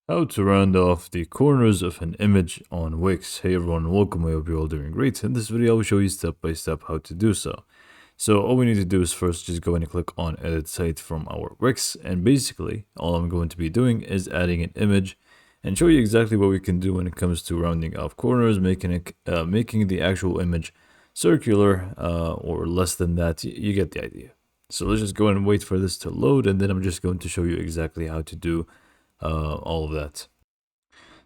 How to round off the corners of an image on Wix. Hey everyone, welcome. I hope you're all doing great. In this video, I will show you step by step how to do so. So all we need to do is first just go and click on edit site from our Wix. And basically, all I'm going to be doing is adding an image and show you exactly what we can do when it comes to rounding off corners, making the actual image circular or less than that. You get the idea. So let's just go and wait for this to load, and then I'm just going to show you exactly how to do all of that.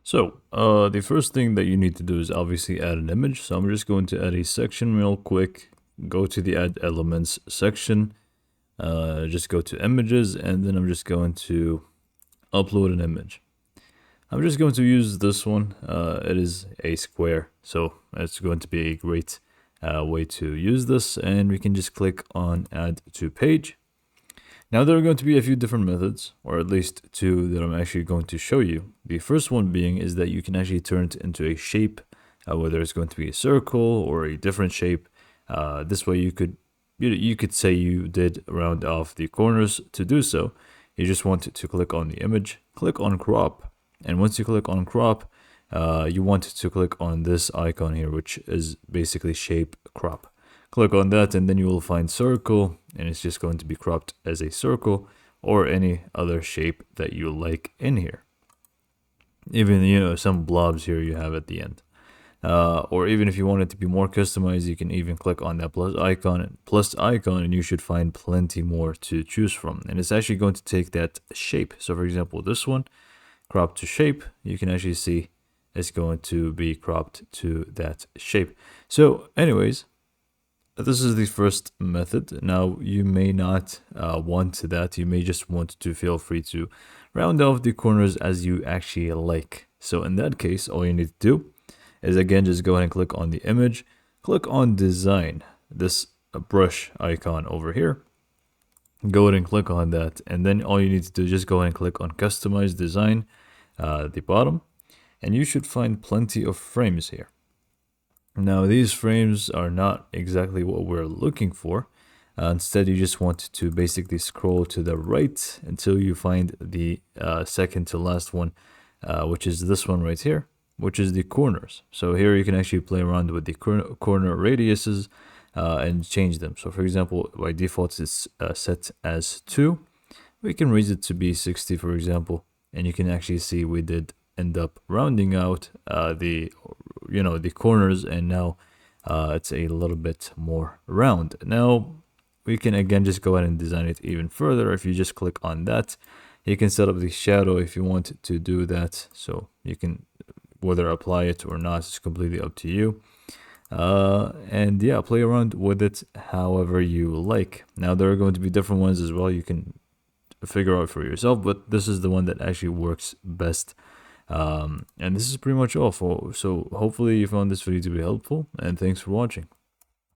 So the first thing that you need to do is obviously add an image. So I'm just going to add a section real quick. Go to the add elements section. Just go to images, and then I'm just going to upload an image. I'm just going to use this one. It is a square, so it's going to be a great way to use this. And we can just click on add to page. Now there are going to be a few different methods, or at least two that I'm actually going to show you. The first one being is that you can actually turn it into a shape, whether it's going to be a circle or a different shape. This way you could say you did round off the corners. To do so, you just want to click on the image, click on crop, and once you click on crop, you want to click on this icon here, which is basically shape crop. Click on that, and then you will find circle, and it's just going to be cropped as a circle or any other shape that you like in here. Even, some blobs here you have at the end. Or even if you want it to be more customized, you can even click on that plus icon, and you should find plenty more to choose from. And it's actually going to take that shape. So for example, this one, crop to shape, you can actually see it's going to be cropped to that shape. So anyways, this is the first method. Now, you may not want that. You may just want to feel free to round off the corners as you actually like. So in that case, all you need to do is, again, just go ahead and click on the image. Click on design, this brush icon over here. Go ahead and click on that. And then all you need to do is just go ahead and click on customize design, the bottom. And you should find plenty of frames here. Now, these frames are not exactly what we're looking for. Instead, you just want to basically scroll to the right until you find the second to last one, which is this one right here, which is the corners. So here you can actually play around with the corner radiuses and change them. So for example, by default, it's set as 2. We can raise it to be 60, for example, and you can actually see we did end up rounding out the corners, and now it's a little bit more round. Now we can again just go ahead and design it even further. If you just click on that, you can set up the shadow if you want to do that. So you can whether apply it or not, it's completely up to you. And yeah, play around with it however you like. Now there are going to be different ones as well. You can figure out for yourself, but this is the one that actually works best. And this is pretty much all. So hopefully you found this video to be helpful, and thanks for watching.